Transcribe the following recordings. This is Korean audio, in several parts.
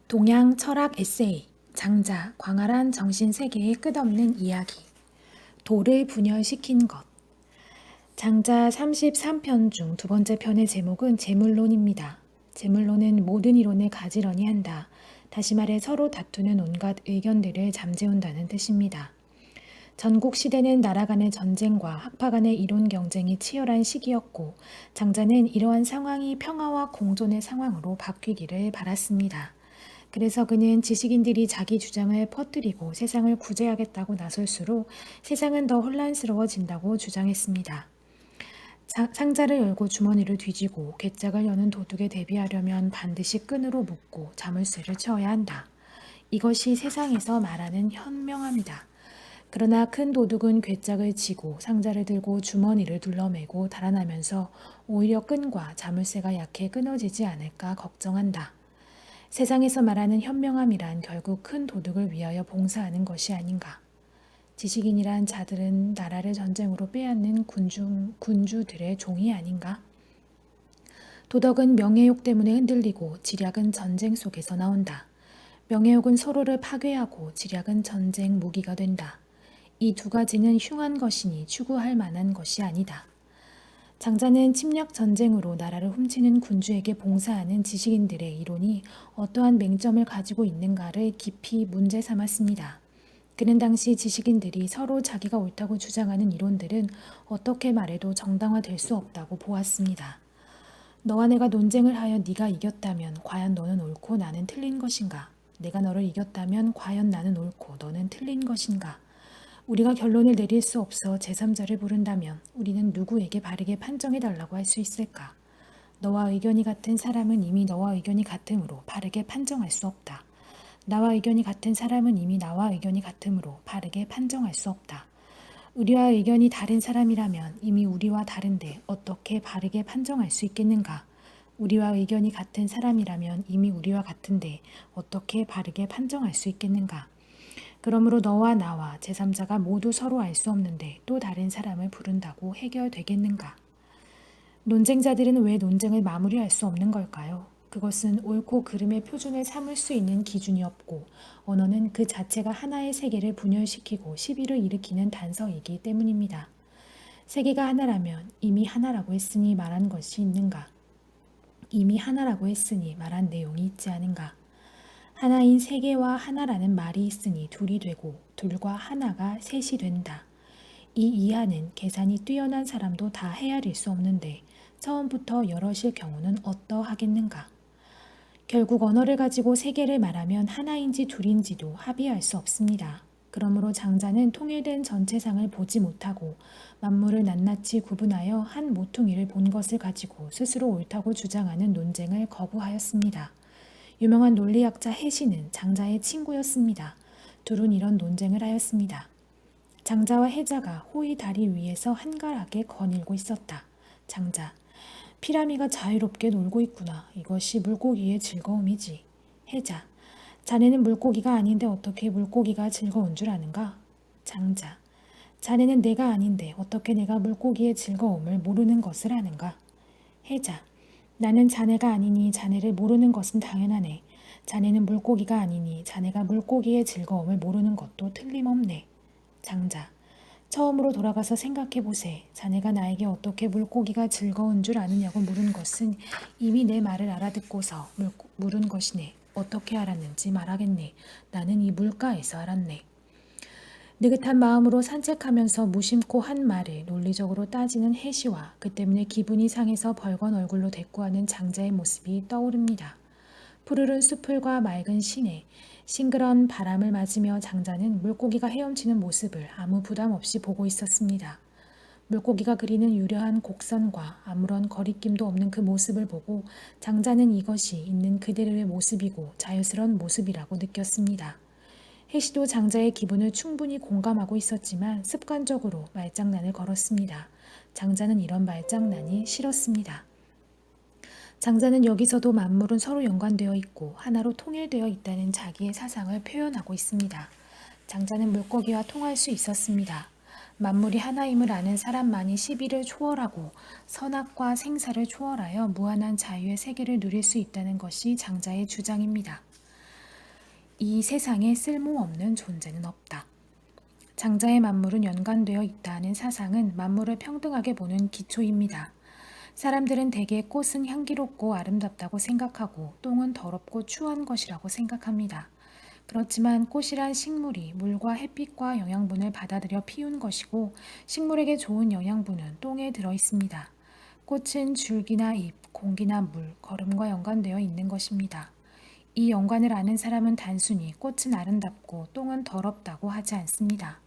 동양 철학 에세이 장자 광활한 정신 세계의 끝없는 이야기 도를 분열시킨 것 장자 33편 중 두 번째 편의 제목은 재물론입니다. 재물론은 모든 이론을 가지런히 한다. 다시 말해 서로 다투는 온갖 의견들을 잠재운다는 뜻입니다. 전국 시대는 나라 간의 전쟁과 학파 간의 이론 경쟁이 치열한 시기였고 장자는 이러한 상황이 평화와 공존의 상황으로 바뀌기를 바랐습니다. 그래서 그는 지식인들이 자기 주장을 퍼뜨리고 세상을 구제하겠다고 나설수록 세상은 더 혼란스러워진다고 주장했습니다. 상자를 열고 주머니를 뒤지고 괴짝을 여는 도둑에 대비하려면 반드시 끈으로 묶고 자물쇠를 채워야 한다. 이것이 세상에서 말하는 현명함이다. 그러나 큰 도둑은 괴짝을 쥐고 상자를 들고 주머니를 둘러매고 달아나면서 오히려 끈과 자물쇠가 약해 끊어지지 않을까 걱정한다. 세상에서 말하는 현명함이란 결국 큰 도둑을 위하여 봉사하는 것이 아닌가. 지식인이란 자들은 나라를 전쟁으로 빼앗는 군주들의 종이 아닌가. 도덕은 명예욕 때문에 흔들리고 지략은 전쟁 속에서 나온다. 명예욕은 서로를 파괴하고 지략은 전쟁 무기가 된다. 이 두 가지는 흉한 것이니 추구할 만한 것이 아니다. 장자는 침략 전쟁으로 나라를 훔치는 군주에게 봉사하는 지식인들의 이론이 어떠한 맹점을 가지고 있는가를 깊이 문제 삼았습니다. 그는 당시 지식인들이 서로 자기가 옳다고 주장하는 이론들은 어떻게 말해도 정당화될 수 없다고 보았습니다. 너와 내가 논쟁을 하여 네가 이겼다면 과연 너는 옳고 나는 틀린 것인가? 내가 너를 이겼다면 과연 나는 옳고 너는 틀린 것인가? 우리가 결론을 내릴 수 없어 제3자를 부른다면 우리는 누구에게 바르게 판정해달라고 할 수 있을까? 너와 의견이 같은 사람은 이미 너와 의견이 같으므로 바르게 판정할 수 없다. 나와 의견이 같은 사람은 이미 나와 의견이 같으므로 바르게 판정할 수 없다. 우리와 의견이 다른 사람이라면 이미 우리와 다른데 어떻게 바르게 판정할 수 있겠는가? 우리와 의견이 같은 사람이라면 이미 우리와 같은데 어떻게 바르게 판정할 수 있겠는가? 그러므로 너와 나와 제3자가 모두 서로 알 수 없는데 또 다른 사람을 부른다고 해결되겠는가? 논쟁자들은 왜 논쟁을 마무리할 수 없는 걸까요? 그것은 옳고 그름의 표준을 삼을 수 있는 기준이 없고 언어는 그 자체가 하나의 세계를 분열시키고 시비를 일으키는 단서이기 때문입니다. 세계가 하나라면 이미 하나라고 했으니 말한 것이 있는가? 이미 하나라고 했으니 말한 내용이 있지 않은가? 하나인 세계와 하나라는 말이 있으니 둘이 되고 둘과 하나가 셋이 된다. 이 이하는 계산이 뛰어난 사람도 다 헤아릴 수 없는데 처음부터 여럿일 경우는 어떠하겠는가. 결국 언어를 가지고 세계를 말하면 하나인지 둘인지도 합의할 수 없습니다. 그러므로 장자는 통일된 전체상을 보지 못하고 만물을 낱낱이 구분하여 한 모퉁이를 본 것을 가지고 스스로 옳다고 주장하는 논쟁을 거부하였습니다. 유명한 논리학자 해시는 장자의 친구였습니다. 둘은 이런 논쟁을 하였습니다. 장자와 해자가 호의 다리 위에서 한가하게 거닐고 있었다. 장자, 피라미가 자유롭게 놀고 있구나. 이것이 물고기의 즐거움이지. 해자, 자네는 물고기가 아닌데 어떻게 물고기가 즐거운 줄 아는가? 장자, 자네는 내가 아닌데 어떻게 내가 물고기의 즐거움을 모르는 것을 아는가? 해자, 나는 자네가 아니니 자네를 모르는 것은 당연하네. 자네는 물고기가 아니니 자네가 물고기의 즐거움을 모르는 것도 틀림없네. 장자, 처음으로 돌아가서 생각해보세. 자네가 나에게 어떻게 물고기가 즐거운 줄 아느냐고 물은 것은 이미 내 말을 알아듣고서 물은 것이네. 어떻게 알았는지 말하겠네. 나는 이 물가에서 알았네. 느긋한 마음으로 산책하면서 무심코 한 말을 논리적으로 따지는 해시와 그 때문에 기분이 상해서 벌건 얼굴로 대꾸하는 장자의 모습이 떠오릅니다. 푸르른 수풀과 맑은 시내, 싱그런 바람을 맞으며 장자는 물고기가 헤엄치는 모습을 아무 부담 없이 보고 있었습니다. 물고기가 그리는 유려한 곡선과 아무런 거리낌도 없는 그 모습을 보고 장자는 이것이 있는 그대로의 모습이고 자유스러운 모습이라고 느꼈습니다. 해시도 장자의 기분을 충분히 공감하고 있었지만 습관적으로 말장난을 걸었습니다. 장자는 이런 말장난이 싫었습니다. 장자는 여기서도 만물은 서로 연관되어 있고 하나로 통일되어 있다는 자기의 사상을 표현하고 있습니다. 장자는 물고기와 통할 수 있었습니다. 만물이 하나임을 아는 사람만이 시비를 초월하고 선악과 생사를 초월하여 무한한 자유의 세계를 누릴 수 있다는 것이 장자의 주장입니다. 이 세상에 쓸모없는 존재는 없다. 장자의 만물은 연관되어 있다는 사상은 만물을 평등하게 보는 기초입니다. 사람들은 대개 꽃은 향기롭고 아름답다고 생각하고 똥은 더럽고 추한 것이라고 생각합니다. 그렇지만 꽃이란 식물이 물과 햇빛과 영양분을 받아들여 피운 것이고 식물에게 좋은 영양분은 똥에 들어 있습니다. 꽃은 줄기나 잎, 공기나 물, 거름과 연관되어 있는 것입니다. 이 연관을 아는 사람은 단순히 꽃은 아름답고 똥은 더럽다고 하지 않습니다.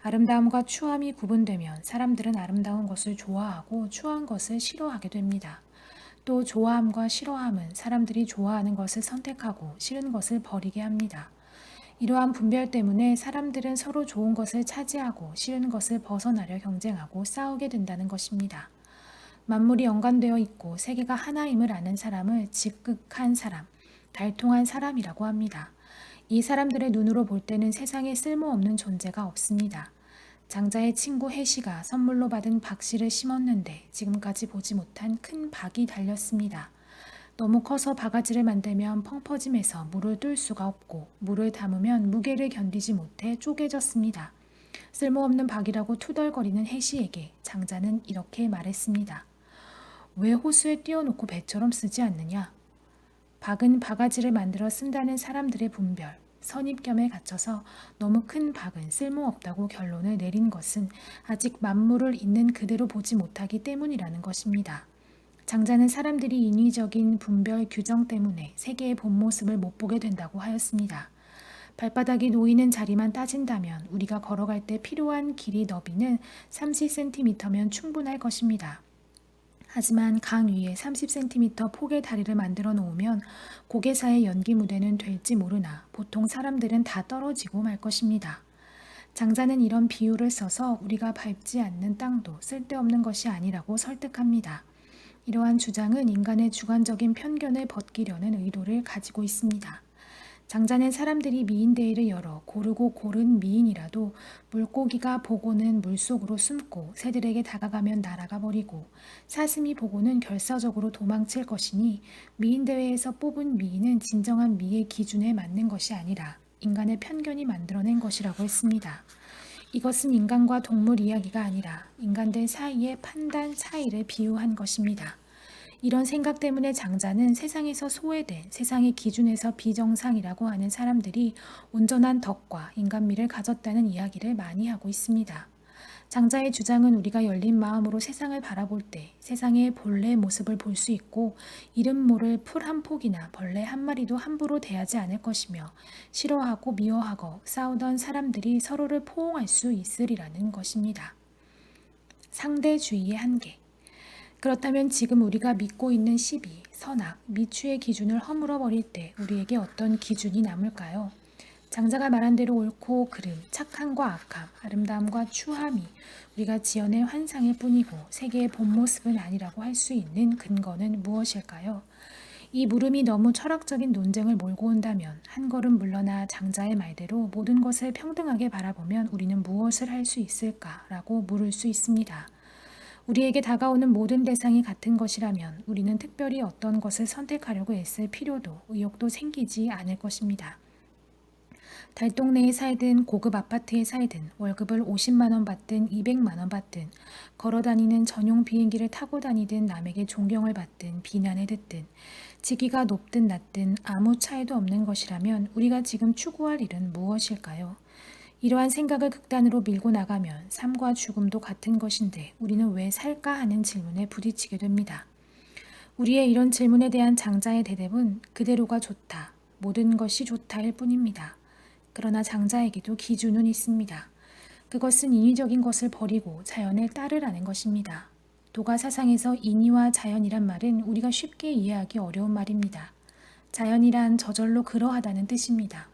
아름다움과 추함이 구분되면 사람들은 아름다운 것을 좋아하고 추한 것을 싫어하게 됩니다. 또 좋아함과 싫어함은 사람들이 좋아하는 것을 선택하고 싫은 것을 버리게 합니다. 이러한 분별 때문에 사람들은 서로 좋은 것을 차지하고 싫은 것을 벗어나려 경쟁하고 싸우게 된다는 것입니다. 만물이 연관되어 있고 세계가 하나임을 아는 사람을 직극한 사람, 달통한 사람이라고 합니다. 이 사람들의 눈으로 볼 때는 세상에 쓸모없는 존재가 없습니다. 장자의 친구 해시가 선물로 받은 박씨를 심었는데 지금까지 보지 못한 큰 박이 달렸습니다. 너무 커서 바가지를 만들면 펑퍼짐에서 물을 뜰 수가 없고 물을 담으면 무게를 견디지 못해 쪼개졌습니다. 쓸모없는 박이라고 투덜거리는 해시에게 장자는 이렇게 말했습니다. 왜 호수에 띄워놓고 배처럼 쓰지 않느냐? 박은 바가지를 만들어 쓴다는 사람들의 분별, 선입견에 갇혀서 너무 큰 박은 쓸모없다고 결론을 내린 것은 아직 만물을 있는 그대로 보지 못하기 때문이라는 것입니다. 장자는 사람들이 인위적인 분별 규정 때문에 세계의 본 모습을 못 보게 된다고 하였습니다. 발바닥이 놓이는 자리만 따진다면 우리가 걸어갈 때 필요한 길이 너비는 30cm면 충분할 것입니다. 하지만 강 위에 30cm 폭의 다리를 만들어 놓으면 고개사의 연기 무대는 될지 모르나 보통 사람들은 다 떨어지고 말 것입니다. 장자는 이런 비유를 써서 우리가 밟지 않는 땅도 쓸데없는 것이 아니라고 설득합니다. 이러한 주장은 인간의 주관적인 편견을 벗기려는 의도를 가지고 있습니다. 장자는 사람들이 미인대회를 열어 고르고 고른 미인이라도 물고기가 보고는 물속으로 숨고 새들에게 다가가면 날아가 버리고 사슴이 보고는 결사적으로 도망칠 것이니 미인대회에서 뽑은 미인은 진정한 미의 기준에 맞는 것이 아니라 인간의 편견이 만들어낸 것이라고 했습니다. 이것은 인간과 동물 이야기가 아니라 인간들 사이의 판단 차이를 비유한 것입니다. 이런 생각 때문에 장자는 세상에서 소외된 세상의 기준에서 비정상이라고 하는 사람들이 온전한 덕과 인간미를 가졌다는 이야기를 많이 하고 있습니다. 장자의 주장은 우리가 열린 마음으로 세상을 바라볼 때 세상의 본래 모습을 볼 수 있고 이름 모를 풀 한 폭이나 벌레 한 마리도 함부로 대하지 않을 것이며 싫어하고 미워하고 싸우던 사람들이 서로를 포옹할 수 있으리라는 것입니다. 상대주의의 한계. 그렇다면 지금 우리가 믿고 있는 시비, 선악, 미추의 기준을 허물어버릴 때 우리에게 어떤 기준이 남을까요? 장자가 말한 대로 옳고 그름, 착함과 악함, 아름다움과 추함이 우리가 지어낸 환상일 뿐이고 세계의 본 모습은 아니라고 할 수 있는 근거는 무엇일까요? 이 물음이 너무 철학적인 논쟁을 몰고 온다면 한 걸음 물러나 장자의 말대로 모든 것을 평등하게 바라보면 우리는 무엇을 할 수 있을까라고 물을 수 있습니다. 우리에게 다가오는 모든 대상이 같은 것이라면 우리는 특별히 어떤 것을 선택하려고 애쓸 필요도 의욕도 생기지 않을 것입니다. 달동네에 살든 고급 아파트에 살든 월급을 50만 원 받든 200만 원 받든 걸어다니는 전용 비행기를 타고 다니든 남에게 존경을 받든 비난을 듣든 직위가 높든 낮든 아무 차이도 없는 것이라면 우리가 지금 추구할 일은 무엇일까요? 이러한 생각을 극단으로 밀고 나가면 삶과 죽음도 같은 것인데 우리는 왜 살까 하는 질문에 부딪히게 됩니다. 우리의 이런 질문에 대한 장자의 대답은 그대로가 좋다, 모든 것이 좋다일 뿐입니다. 그러나 장자에게도 기준은 있습니다. 그것은 인위적인 것을 버리고 자연을 따르라는 것입니다. 도가 사상에서 인위와 자연이란 말은 우리가 쉽게 이해하기 어려운 말입니다. 자연이란 저절로 그러하다는 뜻입니다.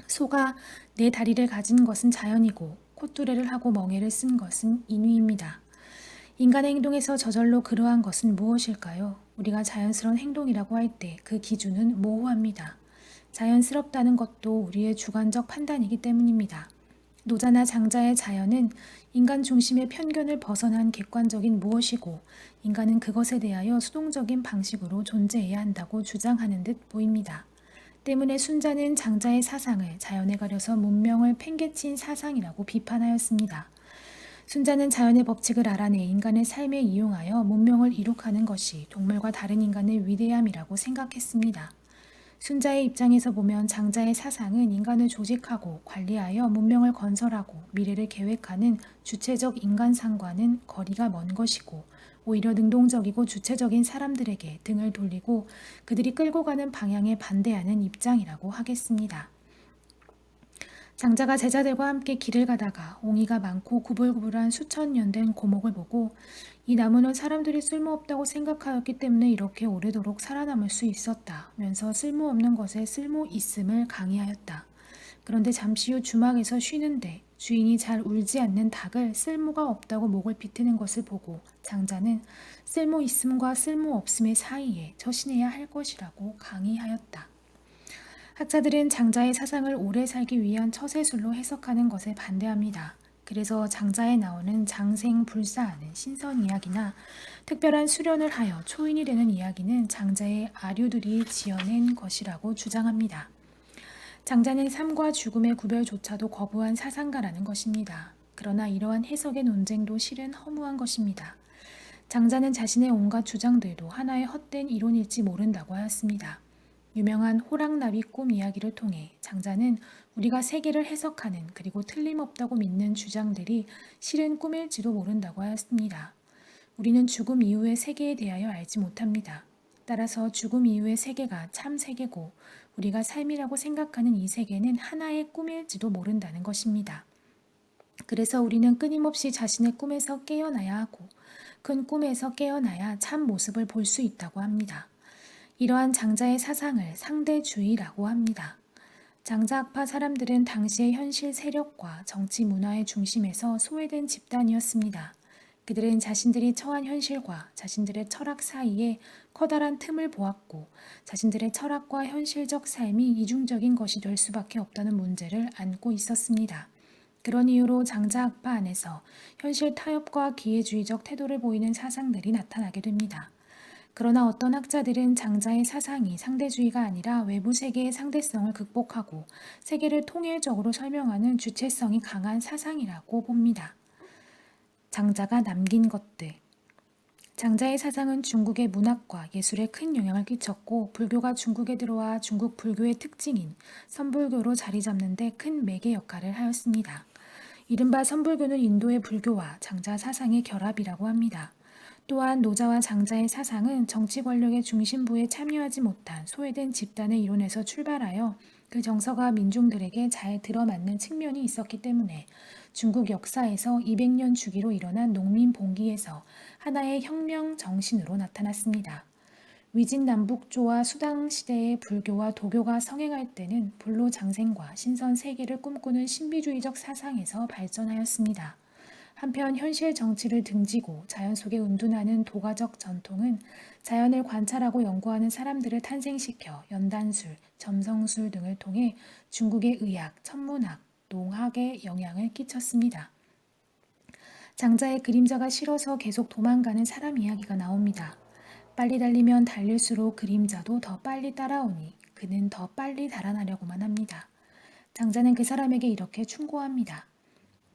소가 네 다리를 가진 것은 자연이고 콧뚜레를 하고 멍에를 쓴 것은 인위입니다. 인간의 행동에서 저절로 그러한 것은 무엇일까요? 우리가 자연스러운 행동이라고 할 때 그 기준은 모호합니다. 자연스럽다는 것도 우리의 주관적 판단이기 때문입니다. 노자나 장자의 자연은 인간 중심의 편견을 벗어난 객관적인 무엇이고 인간은 그것에 대하여 수동적인 방식으로 존재해야 한다고 주장하는 듯 보입니다. 때문에 순자는 장자의 사상을 자연에 가려서 문명을 팽개친 사상이라고 비판하였습니다. 순자는 자연의 법칙을 알아내 인간의 삶에 이용하여 문명을 이룩하는 것이 동물과 다른 인간의 위대함이라고 생각했습니다. 순자의 입장에서 보면 장자의 사상은 인간을 조직하고 관리하여 문명을 건설하고 미래를 계획하는 주체적 인간상과는 거리가 먼 것이고 오히려 능동적이고 주체적인 사람들에게 등을 돌리고 그들이 끌고 가는 방향에 반대하는 입장이라고 하겠습니다. 장자가 제자들과 함께 길을 가다가 옹이가 많고 구불구불한 수천 년 된 고목을 보고 이 나무는 사람들이 쓸모없다고 생각하였기 때문에 이렇게 오래도록 살아남을 수 있었다면서 쓸모없는 것에 쓸모 있음을 강의하였다. 그런데 잠시 후 주막에서 쉬는데 주인이 잘 울지 않는 닭을 쓸모가 없다고 목을 비트는 것을 보고 장자는 쓸모 있음과 쓸모 없음의 사이에 처신해야 할 것이라고 강의하였다. 학자들은 장자의 사상을 오래 살기 위한 처세술로 해석하는 것에 반대합니다. 그래서 장자에 나오는 장생불사하는 신선 이야기나 특별한 수련을 하여 초인이 되는 이야기는 장자의 아류들이 지어낸 것이라고 주장합니다. 장자는 삶과 죽음의 구별조차도 거부한 사상가라는 것입니다. 그러나 이러한 해석의 논쟁도 실은 허무한 것입니다. 장자는 자신의 온갖 주장들도 하나의 헛된 이론일지 모른다고 하였습니다. 유명한 호랑나비 꿈 이야기를 통해 장자는 우리가 세계를 해석하는 그리고 틀림없다고 믿는 주장들이 실은 꿈일지도 모른다고 하였습니다. 우리는 죽음 이후의 세계에 대하여 알지 못합니다. 따라서 죽음 이후의 세계가 참 세계고 우리가 삶이라고 생각하는 이 세계는 하나의 꿈일지도 모른다는 것입니다. 그래서 우리는 끊임없이 자신의 꿈에서 깨어나야 하고 큰 꿈에서 깨어나야 참 모습을 볼 수 있다고 합니다. 이러한 장자의 사상을 상대주의라고 합니다. 장자학파 사람들은 당시의 현실 세력과 정치 문화의 중심에서 소외된 집단이었습니다. 그들은 자신들이 처한 현실과 자신들의 철학 사이에 커다란 틈을 보았고 자신들의 철학과 현실적 삶이 이중적인 것이 될 수밖에 없다는 문제를 안고 있었습니다. 그런 이유로 장자학파 안에서 현실 타협과 기회주의적 태도를 보이는 사상들이 나타나게 됩니다. 그러나 어떤 학자들은 장자의 사상이 상대주의가 아니라 외부 세계의 상대성을 극복하고 세계를 통일적으로 설명하는 주체성이 강한 사상이라고 봅니다. 장자가 남긴 것들. 장자의 사상은 중국의 문학과 예술에 큰 영향을 끼쳤고 불교가 중국에 들어와 중국 불교의 특징인 선불교로 자리 잡는 데 큰 매개 역할을 하였습니다. 이른바 선불교는 인도의 불교와 장자 사상의 결합이라고 합니다. 또한 노자와 장자의 사상은 정치 권력의 중심부에 참여하지 못한 소외된 집단의 이론에서 출발하여 그 정서가 민중들에게 잘 들어맞는 측면이 있었기 때문에 중국 역사에서 200년 주기로 일어난 농민 봉기에서 하나의 혁명 정신으로 나타났습니다. 위진남북조와 수당시대의 불교와 도교가 성행할 때는 불로장생과 신선 세계를 꿈꾸는 신비주의적 사상에서 발전하였습니다. 한편 현실 정치를 등지고 자연 속에 운둔하는 도가적 전통은 자연을 관찰하고 연구하는 사람들을 탄생시켜 연단술, 점성술 등을 통해 중국의 의학, 천문학, 농학에 영향을 끼쳤습니다. 장자의 그림자가 싫어서 계속 도망가는 사람 이야기가 나옵니다. 빨리 달리면 달릴수록 그림자도 더 빨리 따라오니 그는 더 빨리 달아나려고만 합니다. 장자는 그 사람에게 이렇게 충고합니다.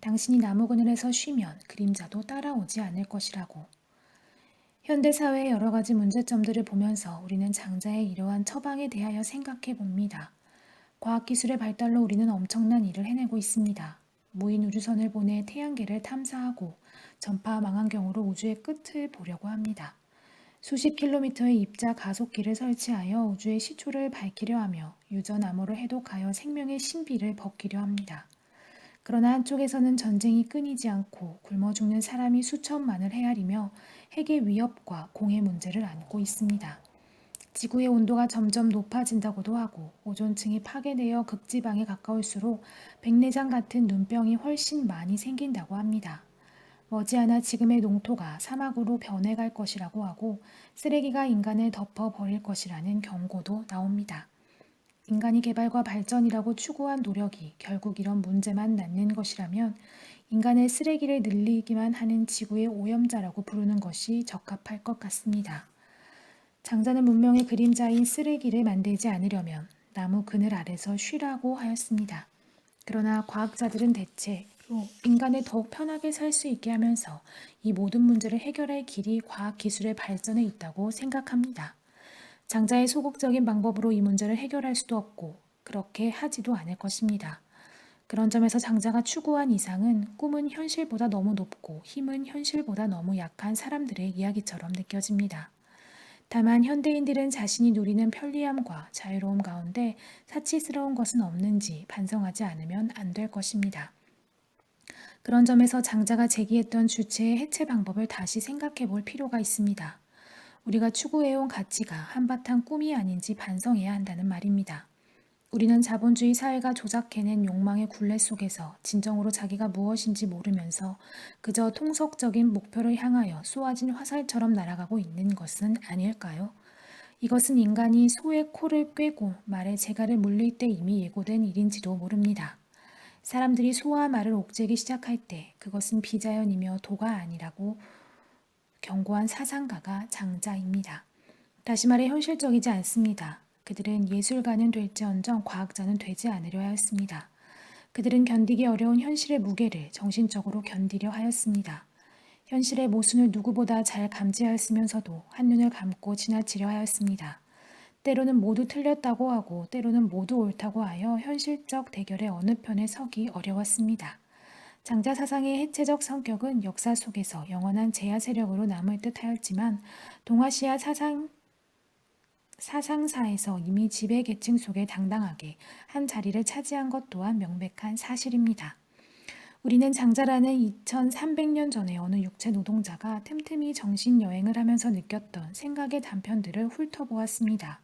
당신이 나무 그늘에서 쉬면 그림자도 따라오지 않을 것이라고. 현대사회의 여러 가지 문제점들을 보면서 우리는 장자의 이러한 처방에 대하여 생각해 봅니다. 과학기술의 발달로 우리는 엄청난 일을 해내고 있습니다. 무인 우주선을 보내 태양계를 탐사하고 전파 망원경으로 우주의 끝을 보려고 합니다. 수십 킬로미터의 입자 가속기를 설치하여 우주의 시초를 밝히려 하며 유전 암호를 해독하여 생명의 신비를 벗기려 합니다. 그러나 한쪽에서는 전쟁이 끊이지 않고 굶어 죽는 사람이 수천만을 헤아리며 핵의 위협과 공해 문제를 안고 있습니다. 지구의 온도가 점점 높아진다고도 하고 오존층이 파괴되어 극지방에 가까울수록 백내장 같은 눈병이 훨씬 많이 생긴다고 합니다. 머지않아 지금의 농토가 사막으로 변해갈 것이라고 하고 쓰레기가 인간을 덮어버릴 것이라는 경고도 나옵니다. 인간이 개발과 발전이라고 추구한 노력이 결국 이런 문제만 낳는 것이라면 인간의 쓰레기를 늘리기만 하는 지구의 오염자라고 부르는 것이 적합할 것 같습니다. 장자는 문명의 그림자인 쓰레기를 만들지 않으려면 나무 그늘 아래서 쉬라고 하였습니다. 그러나 과학자들은 대체로 인간을 더욱 편하게 살 수 있게 하면서 이 모든 문제를 해결할 길이 과학기술의 발전에 있다고 생각합니다. 장자의 소극적인 방법으로 이 문제를 해결할 수도 없고 그렇게 하지도 않을 것입니다. 그런 점에서 장자가 추구한 이상은 꿈은 현실보다 너무 높고 힘은 현실보다 너무 약한 사람들의 이야기처럼 느껴집니다. 다만 현대인들은 자신이 누리는 편리함과 자유로움 가운데 사치스러운 것은 없는지 반성하지 않으면 안 될 것입니다. 그런 점에서 장자가 제기했던 주체의 해체 방법을 다시 생각해 볼 필요가 있습니다. 우리가 추구해온 가치가 한바탕 꿈이 아닌지 반성해야 한다는 말입니다. 우리는 자본주의 사회가 조작해낸 욕망의 굴레 속에서 진정으로 자기가 무엇인지 모르면서 그저 통속적인 목표를 향하여 쏘아진 화살처럼 날아가고 있는 것은 아닐까요? 이것은 인간이 소의 코를 꿰고 말의 재갈을 물릴 때 이미 예고된 일인지도 모릅니다. 사람들이 소와 말을 옥죄기 시작할 때 그것은 비자연이며 도가 아니라고 경고한 사상가가 장자입니다. 다시 말해 현실적이지 않습니다. 그들은 예술가는 될지언정 과학자는 되지 않으려 하였습니다. 그들은 견디기 어려운 현실의 무게를 정신적으로 견디려 하였습니다. 현실의 모순을 누구보다 잘 감지하였으면서도 한눈을 감고 지나치려 하였습니다. 때로는 모두 틀렸다고 하고 때로는 모두 옳다고 하여 현실적 대결의 어느 편에 서기 어려웠습니다. 장자 사상의 해체적 성격은 역사 속에서 영원한 제야 세력으로 남을 듯 하였지만 동아시아 사상사에서 이미 지배 계층 속에 당당하게 한 자리를 차지한 것 또한 명백한 사실입니다. 우리는 장자라는 2300년 전의 어느 육체 노동자가 틈틈이 정신여행을 하면서 느꼈던 생각의 단편들을 훑어보았습니다.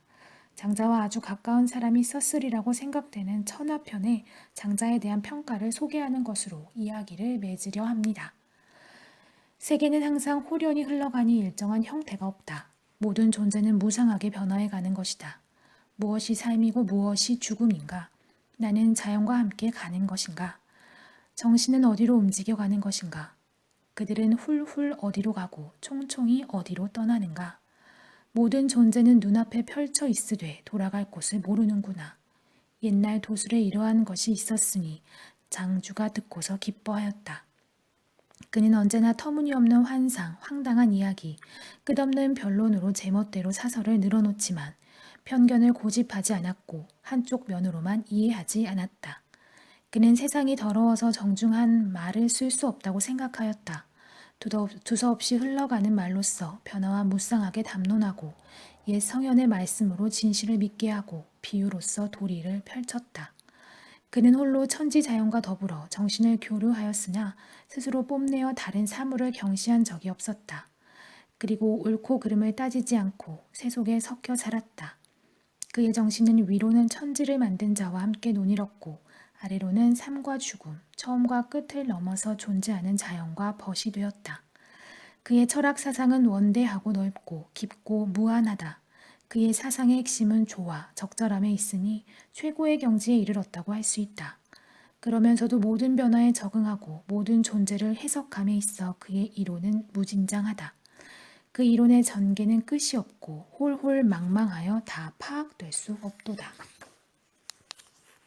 장자와 아주 가까운 사람이 썼으리라고 생각되는 천하편에 장자에 대한 평가를 소개하는 것으로 이야기를 맺으려 합니다. 세계는 항상 홀연히 흘러가니 일정한 형태가 없다. 모든 존재는 무상하게 변화해가는 것이다. 무엇이 삶이고 무엇이 죽음인가? 나는 자연과 함께 가는 것인가? 정신은 어디로 움직여가는 것인가? 그들은 훌훌 어디로 가고 총총히 어디로 떠나는가? 모든 존재는 눈앞에 펼쳐 있으되 돌아갈 곳을 모르는구나. 옛날 도술에 이러한 것이 있었으니 장주가 듣고서 기뻐하였다. 그는 언제나 터무니없는 환상, 황당한 이야기, 끝없는 변론으로 제멋대로 사설을 늘어놓지만 편견을 고집하지 않았고 한쪽 면으로만 이해하지 않았다. 그는 세상이 더러워서 정중한 말을 쓸 수 없다고 생각하였다. 두서없이 흘러가는 말로써 변화와 무쌍하게 담론하고 옛 성현의 말씀으로 진실을 믿게 하고 비유로서 도리를 펼쳤다. 그는 홀로 천지자연과 더불어 정신을 교류하였으나 스스로 뽐내어 다른 사물을 경시한 적이 없었다. 그리고 옳고 그름을 따지지 않고 세속에 섞여 살았다. 그의 정신은 위로는 천지를 만든 자와 함께 논이렀고 아래로는 삶과 죽음, 처음과 끝을 넘어서 존재하는 자연과 벗이 되었다. 그의 철학 사상은 원대하고 넓고 깊고 무한하다. 그의 사상의 핵심은 조화, 적절함에 있으니 최고의 경지에 이르렀다고 할 수 있다. 그러면서도 모든 변화에 적응하고 모든 존재를 해석함에 있어 그의 이론은 무진장하다. 그 이론의 전개는 끝이 없고 홀홀 망망하여 다 파악될 수 없도다.